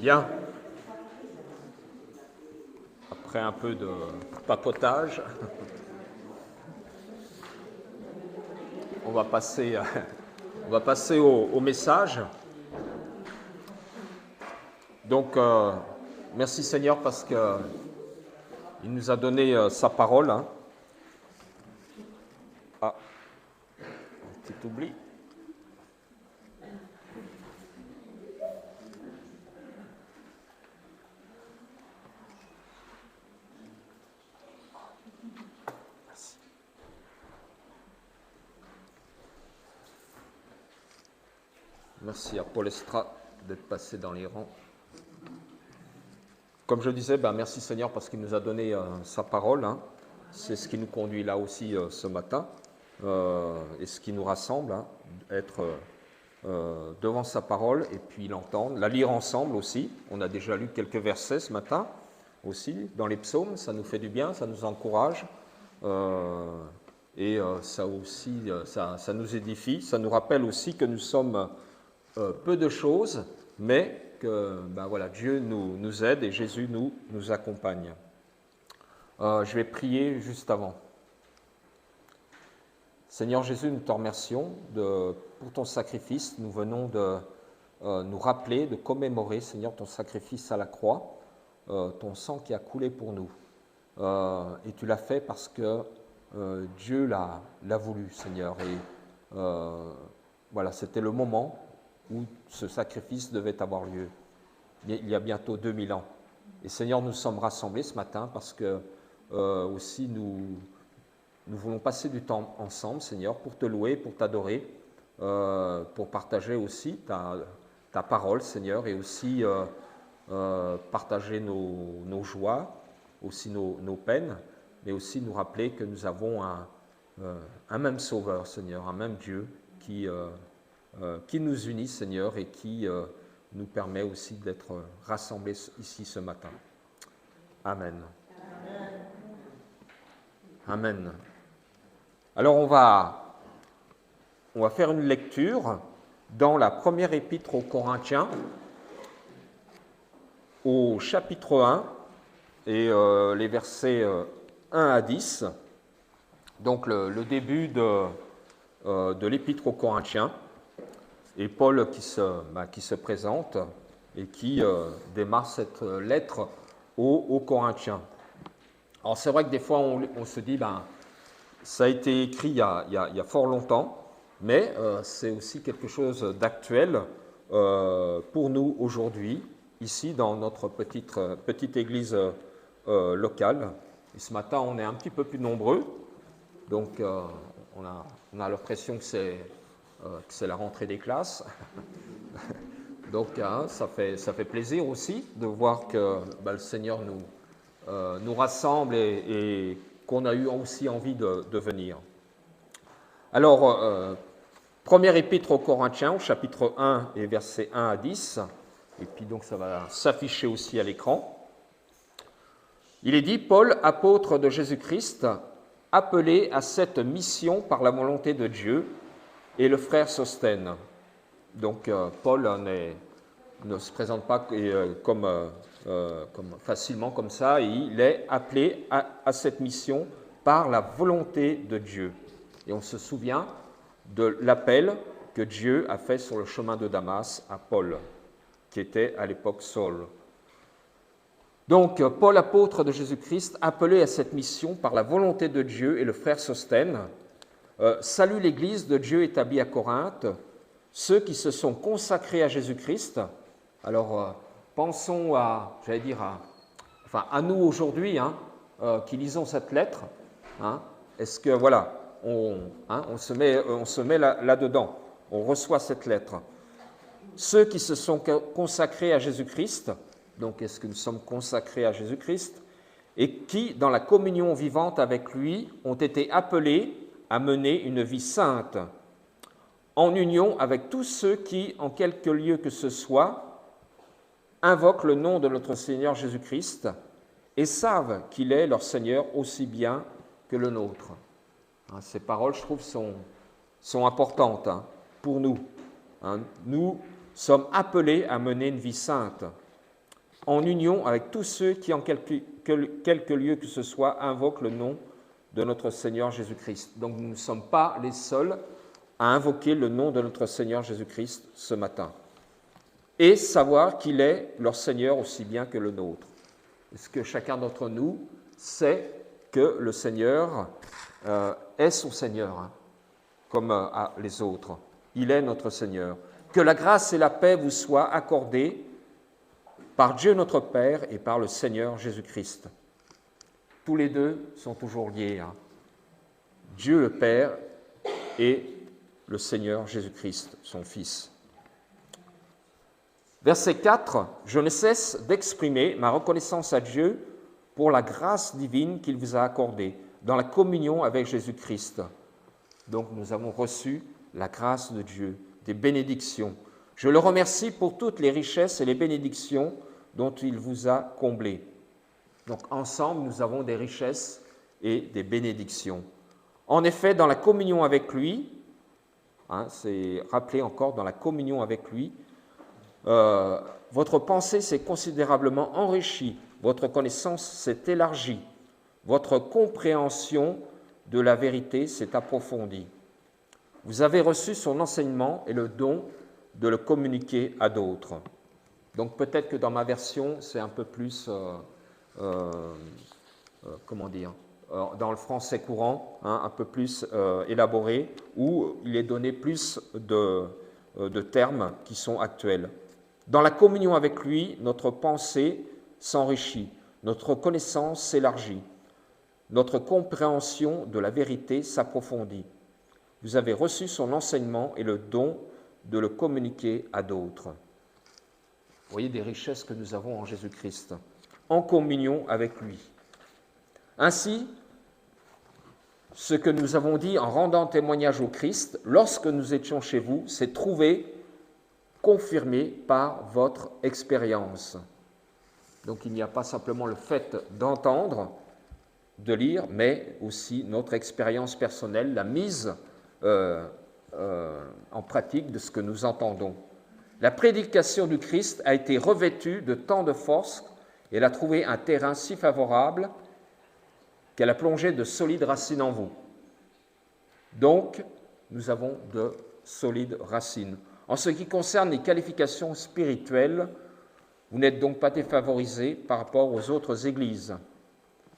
Bien. Après un peu de papotage, on va passer au message. Donc, merci Seigneur parce qu'il nous a donné sa parole. Ah, un petit oubli. Merci à Paul Estra d'être passé dans les rangs. Comme je disais, merci Seigneur parce qu'il nous a donné sa parole. C'est ce qui nous conduit là aussi ce matin et ce qui nous rassemble, être devant sa parole et puis l'entendre, la lire ensemble aussi. On a déjà lu quelques versets ce matin aussi dans les psaumes, ça nous fait du bien, ça nous encourage et ça aussi, ça nous édifie. Ça nous rappelle aussi que nous sommes peu de choses, mais que Dieu nous aide et Jésus nous accompagne. Je vais prier juste avant. Seigneur Jésus, nous te remercions pour ton sacrifice. Nous venons de nous rappeler, de commémorer, Seigneur, ton sacrifice à la croix, ton sang qui a coulé pour nous. Et tu l'as fait parce que Dieu l'a voulu, Seigneur. Et c'était le moment où ce sacrifice devait avoir lieu, il y a bientôt 2000 ans. Et Seigneur, nous sommes rassemblés ce matin parce que aussi nous voulons passer du temps ensemble, Seigneur, pour te louer, pour t'adorer, pour partager aussi ta parole, Seigneur, et aussi partager nos joies, aussi nos peines, mais aussi nous rappeler que nous avons un même Sauveur, Seigneur, un même Dieu qui nous unit, Seigneur, et qui nous permet aussi d'être rassemblés ici ce matin. Amen. Amen. Alors on va faire une lecture dans la première épître aux Corinthiens, au chapitre 1, et les versets 1 à 10, donc le début de l'épître aux Corinthiens. Et Paul qui se présente et qui démarre cette lettre aux Corinthiens. Alors c'est vrai que des fois on se dit, ça a été écrit il y a fort longtemps, mais c'est aussi quelque chose d'actuel pour nous aujourd'hui, ici dans notre petite église locale. Et ce matin on est un petit peu plus nombreux, donc on a l'impression que c'est la rentrée des classes. Donc ça fait plaisir aussi de voir que le Seigneur nous rassemble et qu'on a eu aussi envie de venir. Alors, première épître aux Corinthiens, au chapitre 1 et versets 1 à 10, et puis donc ça va s'afficher aussi à l'écran. Il est dit, Paul, apôtre de Jésus-Christ, appelé à cette mission par la volonté de Dieu, et le frère Sosthène. Donc Paul ne se présente pas comme facilement comme ça, et il est appelé à cette mission par la volonté de Dieu. Et on se souvient de l'appel que Dieu a fait sur le chemin de Damas à Paul, qui était à l'époque Saul. Donc Paul, apôtre de Jésus-Christ, appelé à cette mission par la volonté de Dieu, et le frère Sosthène, salue l'Église de Dieu établie à Corinthe, ceux qui se sont consacrés à Jésus-Christ. Alors, pensons à nous aujourd'hui, qui lisons cette lettre. Est-ce que, on se met là-dedans, on reçoit cette lettre. Ceux qui se sont consacrés à Jésus-Christ, donc est-ce que nous sommes consacrés à Jésus-Christ, et qui, dans la communion vivante avec lui, ont été appelés à mener une vie sainte, en union avec tous ceux qui, en quelque lieu que ce soit, invoquent le nom de notre Seigneur Jésus-Christ et savent qu'il est leur Seigneur aussi bien que le nôtre. Ces paroles, je trouve, sont importantes pour nous. Nous sommes appelés à mener une vie sainte. en union avec tous ceux qui, en quelque lieu que ce soit, invoquent le nom de notre Seigneur Jésus-Christ. Donc nous ne sommes pas les seuls à invoquer le nom de notre Seigneur Jésus-Christ ce matin. Et savoir qu'il est leur Seigneur aussi bien que le nôtre. Est-ce que chacun d'entre nous sait que le Seigneur est son Seigneur, hein, comme les autres. Il est notre Seigneur. Que la grâce et la paix vous soient accordées par Dieu notre Père et par le Seigneur Jésus-Christ. Tous les deux sont toujours liés. Hein. Dieu le Père et le Seigneur Jésus-Christ, son Fils. Verset 4, « Je ne cesse d'exprimer ma reconnaissance à Dieu pour la grâce divine qu'il vous a accordée dans la communion avec Jésus-Christ. » Donc nous avons reçu la grâce de Dieu, des bénédictions. Je le remercie pour toutes les richesses et les bénédictions dont il vous a comblés. Donc ensemble, nous avons des richesses et des bénédictions. En effet, dans la communion avec lui, hein, c'est rappelé encore, dans la communion avec lui, votre pensée s'est considérablement enrichie, votre connaissance s'est élargie, votre compréhension de la vérité s'est approfondie. Vous avez reçu son enseignement et le don de le communiquer à d'autres. Donc peut-être que dans ma version, c'est un peu plus, comment dire, dans le français courant, hein, un peu plus élaboré, où il est donné plus de termes qui sont actuels. Dans la communion avec lui, notre pensée s'enrichit, notre connaissance s'élargit, notre compréhension de la vérité s'approfondit. Vous avez reçu son enseignement et le don de le communiquer à d'autres. Vous voyez des richesses que nous avons en Jésus-Christ, en communion avec lui. Ainsi, ce que nous avons dit en rendant témoignage au Christ, lorsque nous étions chez vous, s'est trouvé confirmé par votre expérience. Donc il n'y a pas simplement le fait d'entendre, de lire, mais aussi notre expérience personnelle, la mise en pratique de ce que nous entendons. La prédication du Christ a été revêtue de tant de force et elle a trouvé un terrain si favorable qu'elle a plongé de solides racines en vous. Donc, nous avons de solides racines. En ce qui concerne les qualifications spirituelles, vous n'êtes donc pas défavorisés par rapport aux autres églises.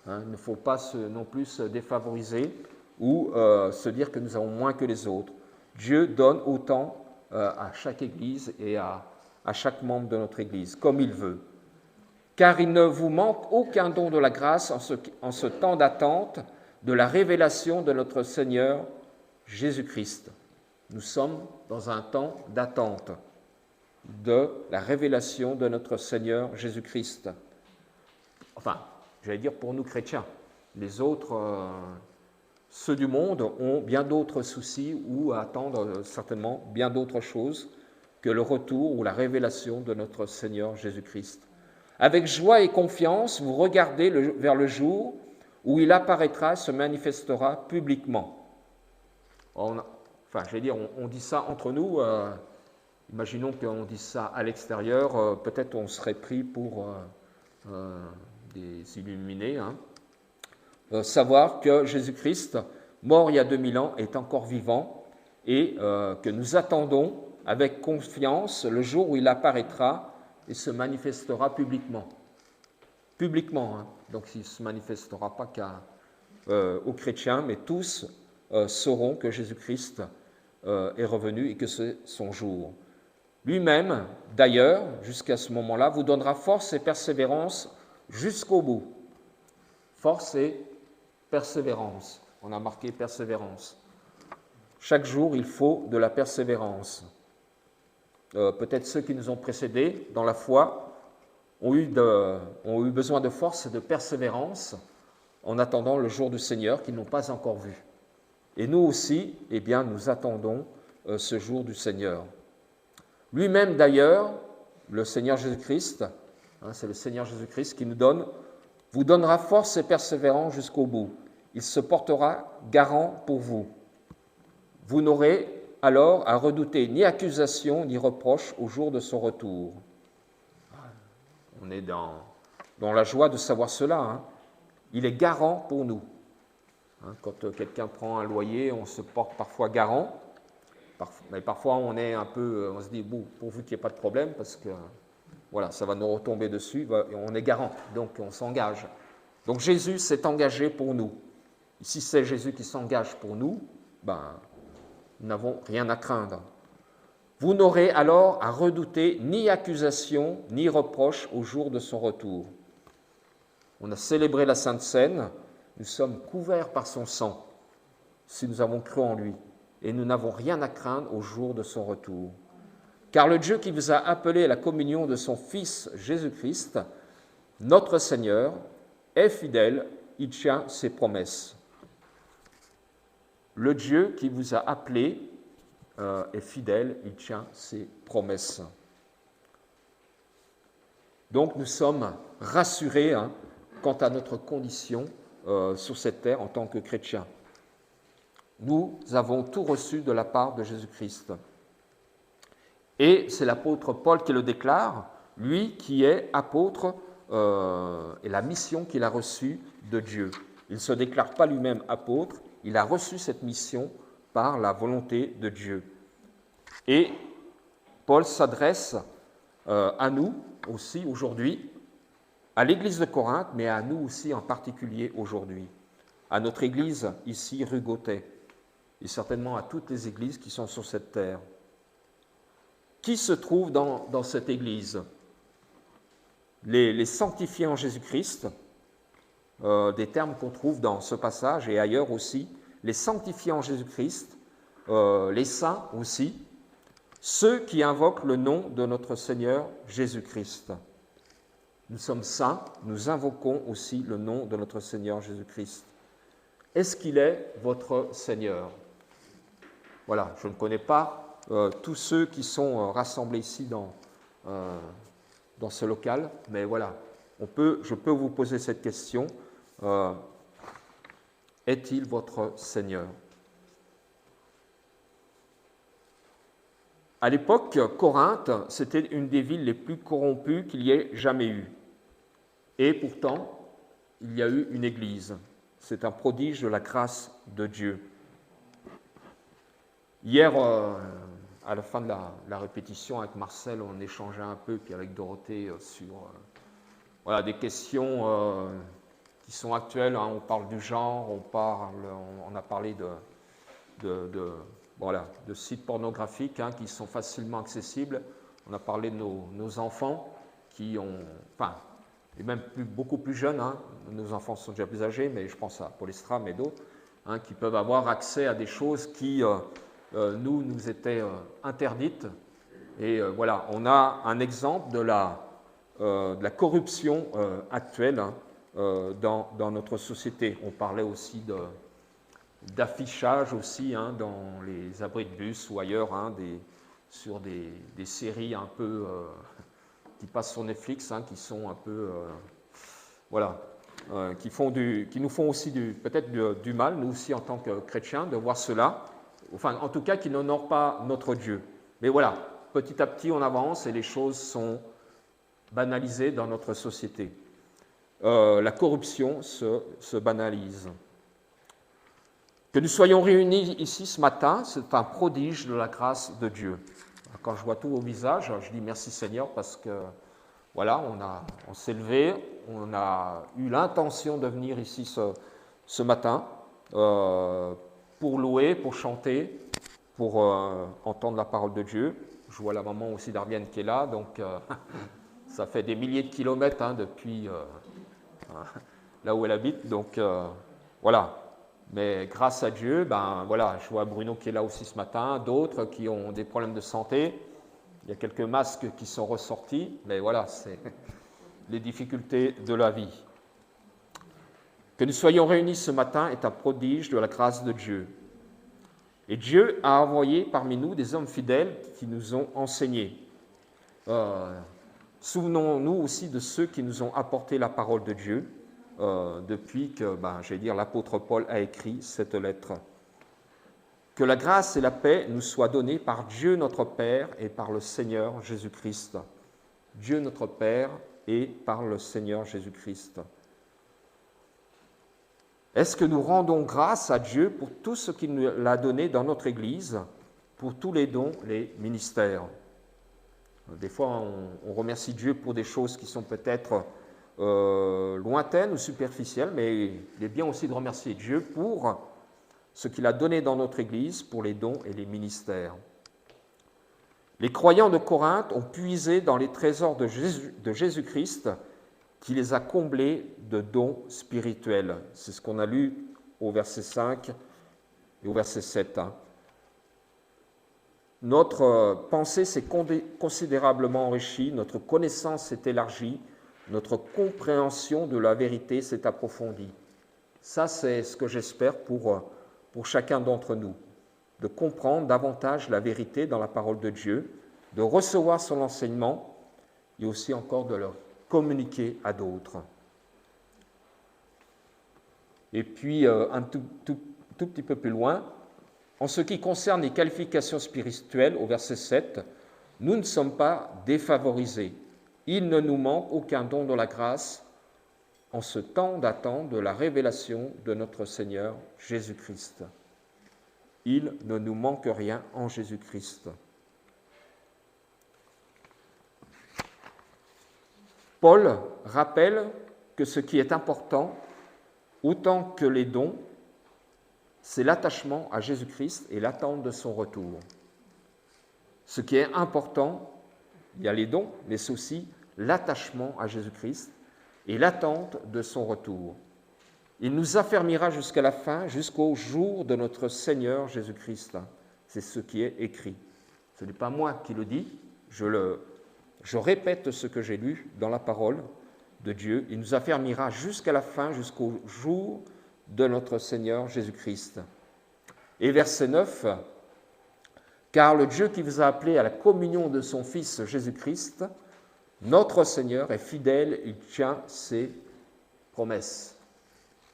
Hein, il ne faut pas non plus se défavoriser ou se dire que nous avons moins que les autres. Dieu donne autant à chaque église et à chaque membre de notre église, comme il veut. Car il ne vous manque aucun don de la grâce en ce temps d'attente de la révélation de notre Seigneur Jésus-Christ. Nous sommes dans un temps d'attente de la révélation de notre Seigneur Jésus-Christ. Enfin, j'allais dire pour nous chrétiens. Les autres, ceux du monde, ont bien d'autres soucis ou attendent certainement bien d'autres choses que le retour ou la révélation de notre Seigneur Jésus-Christ. Avec joie et confiance, vous regardez vers le jour où il apparaîtra et se manifestera publiquement. On dit ça entre nous. Imaginons qu'on dise ça à l'extérieur. Peut-être on serait pris pour des illuminés. Hein. Savoir que Jésus-Christ, mort il y a 2000 ans, est encore vivant et que nous attendons avec confiance le jour où il apparaîtra et se manifestera publiquement. Publiquement, hein. Donc il ne se manifestera pas qu'aux chrétiens, mais tous sauront que Jésus-Christ est revenu et que c'est son jour. Lui-même, d'ailleurs, jusqu'à ce moment-là, vous donnera force et persévérance jusqu'au bout. Force et persévérance. On a marqué persévérance. Chaque jour, il faut de la persévérance. Peut-être ceux qui nous ont précédés dans la foi ont eu besoin de force et de persévérance en attendant le jour du Seigneur qu'ils n'ont pas encore vu. Et nous aussi, eh bien, nous attendons ce jour du Seigneur. Lui-même, d'ailleurs, le Seigneur Jésus-Christ, hein, c'est le Seigneur Jésus-Christ qui vous donnera force et persévérance jusqu'au bout. Il se portera garant pour vous. Vous n'aurez alors à redouter ni accusation ni reproche au jour de son retour. On est dans la joie de savoir cela. Hein. Il est garant pour nous. Hein, quand quelqu'un prend un loyer, on se porte parfois garant. Mais parfois, on est un peu, on se dit, bon, pourvu qu'il n'y ait pas de problème, parce que voilà, ça va nous retomber dessus, on est garant, donc on s'engage. Donc Jésus s'est engagé pour nous. Si c'est Jésus qui s'engage pour nous, nous n'avons rien à craindre. Vous n'aurez alors à redouter ni accusation, ni reproche au jour de son retour. On a célébré la Sainte Seine, nous sommes couverts par son sang, si nous avons cru en lui, et nous n'avons rien à craindre au jour de son retour. Car le Dieu qui vous a appelé à la communion de son Fils Jésus-Christ, notre Seigneur, est fidèle, il tient ses promesses. Le Dieu qui vous a appelé est fidèle, il tient ses promesses. Donc nous sommes rassurés quant à notre condition sur cette terre en tant que chrétiens. Nous avons tout reçu de la part de Jésus-Christ. Et c'est l'apôtre Paul qui le déclare, lui qui est apôtre et la mission qu'il a reçue de Dieu. Il ne se déclare pas lui-même apôtre, il a reçu cette mission par la volonté de Dieu. Et Paul s'adresse à nous aussi aujourd'hui, à l'église de Corinthe, mais à nous aussi en particulier aujourd'hui, à notre église ici, rue Gauthier, et certainement à toutes les églises qui sont sur cette terre. Qui se trouve dans cette église? Les sanctifiés en Jésus-Christ, des termes qu'on trouve dans ce passage et ailleurs aussi, les sanctifiés en Jésus-Christ, les saints aussi, ceux qui invoquent le nom de notre Seigneur Jésus-Christ. Nous sommes saints, nous invoquons aussi le nom de notre Seigneur Jésus-Christ. Est-ce qu'il est votre Seigneur? Voilà, je ne connais pas tous ceux qui sont rassemblés ici dans ce local, mais voilà, je peux vous poser cette question. Est-il votre Seigneur? À l'époque, Corinthe, c'était une des villes les plus corrompues qu'il y ait jamais eu. Et pourtant, il y a eu une église. C'est un prodige de la grâce de Dieu. Hier, à la fin de la répétition avec Marcel, on échangeait un peu, puis avec Dorothée, sur des questions qui sont actuelles. On parle du genre, on a parlé de sites pornographiques qui sont facilement accessibles. On a parlé de nos enfants qui ont, et même beaucoup plus jeunes, nos enfants sont déjà plus âgés, mais je pense à Paulestram et d'autres, qui peuvent avoir accès à des choses qui nous étaient interdites. Et voilà, on a un exemple de la corruption actuelle dans notre société. On parlait aussi d'affichage aussi dans les abris de bus ou ailleurs, sur des séries un peu qui passent sur Netflix, qui sont un peu qui nous font aussi peut-être du mal, nous aussi en tant que chrétiens, de voir cela, enfin en tout cas qui n'honorent pas notre Dieu. Mais voilà, petit à petit on avance et les choses sont banalisées dans notre société. La corruption se banalise. Que nous soyons réunis ici ce matin, c'est un prodige de la grâce de Dieu. Quand je vois tous vos visages, je dis merci Seigneur parce que voilà, on s'est levé, on a eu l'intention de venir ici ce matin pour louer, pour chanter, pour entendre la parole de Dieu. Je vois la maman aussi d'Arbienne qui est là, donc ça fait des milliers de kilomètres depuis là où elle habite, donc voilà. Mais grâce à Dieu, je vois Bruno qui est là aussi ce matin, d'autres qui ont des problèmes de santé. Il y a quelques masques qui sont ressortis, mais voilà, c'est les difficultés de la vie. Que nous soyons réunis ce matin est un prodige de la grâce de Dieu. Et Dieu a envoyé parmi nous des hommes fidèles qui nous ont enseigné. Souvenons-nous aussi de ceux qui nous ont apporté la parole de Dieu depuis que, l'apôtre Paul a écrit cette lettre. Que la grâce et la paix nous soient données par Dieu notre Père et par le Seigneur Jésus-Christ. Dieu notre Père et par le Seigneur Jésus-Christ. Est-ce que nous rendons grâce à Dieu pour tout ce qu'il nous a donné dans notre Église, pour tous les dons, les ministères? Des fois, on remercie Dieu pour des choses qui sont peut-être lointaines ou superficielles, mais il est bien aussi de remercier Dieu pour ce qu'il a donné dans notre Église, pour les dons et les ministères. Les croyants de Corinthe ont puisé dans les trésors de Jésus-Christ qui les a comblés de dons spirituels. C'est ce qu'on a lu au verset 5 et au verset 7. Notre pensée s'est considérablement enrichie, notre connaissance s'est élargie, notre compréhension de la vérité s'est approfondie. Ça, c'est ce que j'espère pour chacun d'entre nous, de comprendre davantage la vérité dans la parole de Dieu, de recevoir son enseignement et aussi encore de le communiquer à d'autres. Et puis, un tout petit peu plus loin, en ce qui concerne les qualifications spirituelles, au verset 7, nous ne sommes pas défavorisés. Il ne nous manque aucun don de la grâce en ce temps d'attente de la révélation de notre Seigneur Jésus-Christ. Il ne nous manque rien en Jésus-Christ. Paul rappelle que ce qui est important, autant que les dons, c'est l'attachement à Jésus-Christ et l'attente de son retour. Ce qui est important, il y a les dons, mais c'est aussi l'attachement à Jésus-Christ et l'attente de son retour. Il nous affermira jusqu'à la fin, jusqu'au jour de notre Seigneur Jésus-Christ. C'est ce qui est écrit. Ce n'est pas moi qui le dis, je répète ce que j'ai lu dans la parole de Dieu. Il nous affermira jusqu'à la fin, jusqu'au jour de notre Seigneur Jésus-Christ. Et verset 9, « Car le Dieu qui vous a appelé à la communion de son Fils Jésus-Christ, notre Seigneur est fidèle, il tient ses promesses. »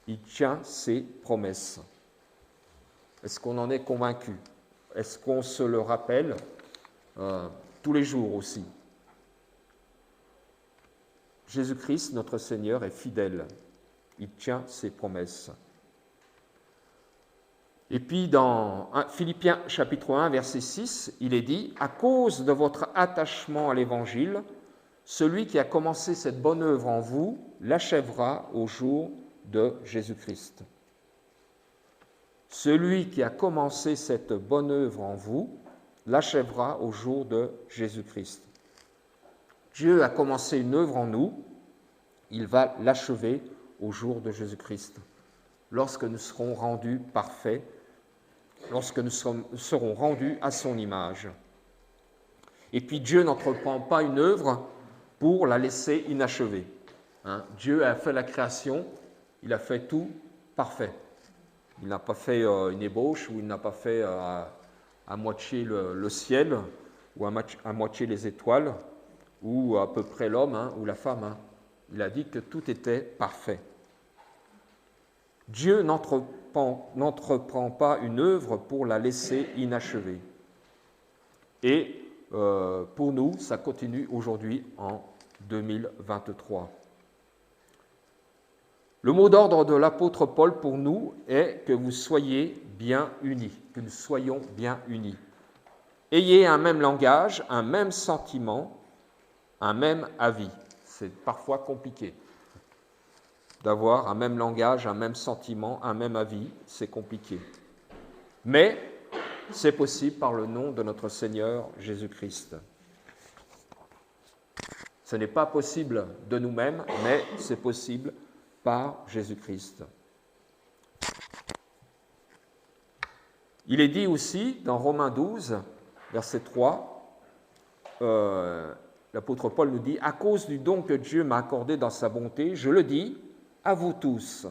Il tient ses promesses. Est-ce qu'on en est convaincu? Est-ce qu'on se le rappelle tous les jours aussi? Jésus-Christ, notre Seigneur, est fidèle. Il tient ses promesses. Et puis dans Philippiens chapitre 1, verset 6, il est dit « À cause de votre attachement à l'Évangile, celui qui a commencé cette bonne œuvre en vous l'achèvera au jour de Jésus-Christ. » Celui qui a commencé cette bonne œuvre en vous l'achèvera au jour de Jésus-Christ. Dieu a commencé une œuvre en nous, il va l'achever au jour de Jésus-Christ, lorsque nous serons rendus parfaits, lorsque nous serons rendus à son image. Et puis Dieu n'entreprend pas une œuvre pour la laisser inachevée. Dieu a fait la création, il a fait tout parfait. Il n'a pas fait une ébauche, ou il n'a pas fait à moitié le ciel, ou à moitié les étoiles, ou à peu près l'homme ou la femme. Il a dit que tout était parfait. Dieu n'entreprend pas une œuvre pour la laisser inachevée. Et pour nous, ça continue aujourd'hui en 2023. Le mot d'ordre de l'apôtre Paul pour nous est que vous soyez bien unis, que nous soyons bien unis. Ayez un même langage, un même sentiment, un même avis. C'est parfois compliqué d'avoir un même langage, un même sentiment, un même avis, c'est compliqué. Mais c'est possible par le nom de notre Seigneur Jésus-Christ. Ce n'est pas possible de nous-mêmes, mais c'est possible par Jésus-Christ. Il est dit aussi dans Romains 12, verset 3, l'apôtre Paul nous dit « À cause du don que Dieu m'a accordé dans sa bonté, je le dis à vous tous,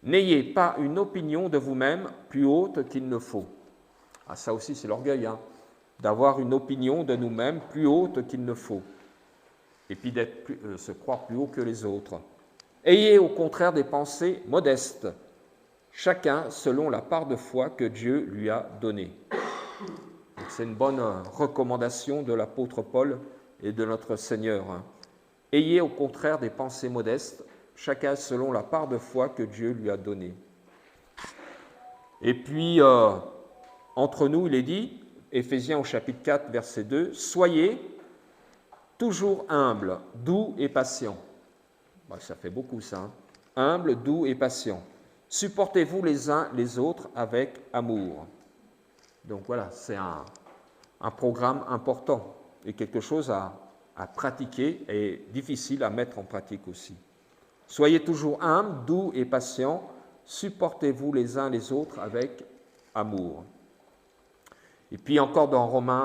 n'ayez pas une opinion de vous-même plus haute qu'il ne faut. » Ça aussi, c'est l'orgueil, d'avoir une opinion de nous-mêmes plus haute qu'il ne faut, et puis se croire plus haut que les autres. Ayez au contraire des pensées modestes, chacun selon la part de foi que Dieu lui a donnée. C'est une bonne recommandation de l'apôtre Paul et de notre Seigneur. Ayez au contraire des pensées modestes, chacun selon la part de foi que Dieu lui a donnée. Et puis, entre nous, il est dit, Éphésiens au chapitre 4, verset 2, « Soyez toujours humbles, doux et patients. » Ça fait beaucoup ça. Hein. Humbles, doux et patients. Supportez-vous les uns les autres avec amour. Donc voilà, c'est un programme important et quelque chose à pratiquer et difficile à mettre en pratique aussi. Soyez toujours humbles, doux et patients. Supportez-vous les uns les autres avec amour. Et puis encore dans Romains